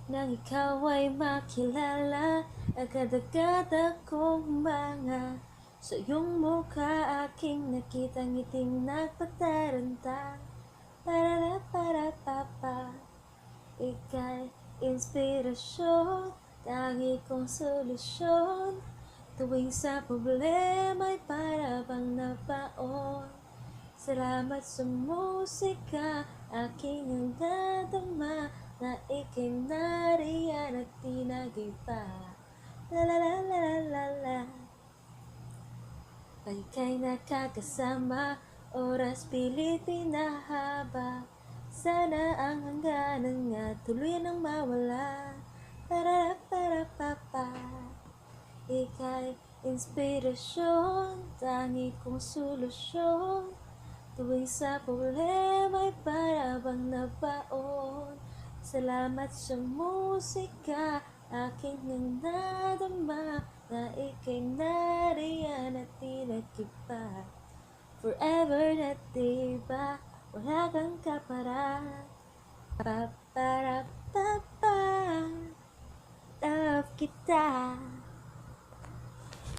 Nang ikaw ay makilala, agad-agad akong humanga. Sa iyong mukha aking nakita ngiting nagpataranta. Para-para-para-papa. Ika'y inspirasyon, tangi kong solusyon. Tuwing sa problema'y para bang nabaon. Salamat sa musika, aking ang dadama, na ika'y nariyan at tinagipa. La la la la la la la. Pag ika'y nakakasama, oras pilit pinahaba. Sana ang hangganan nga tuluyan ang mawala. Para-para-papa. Ika'y inspirasyon, tangi kong solusyon. Tuwing sa problema'y para bang nabaon. Salamat sa musika, aking nang nadama, na ika'y nariyan at tinagipa. Forever na diba, wala kang kaparan. Pa-para-pa-pa, love kita.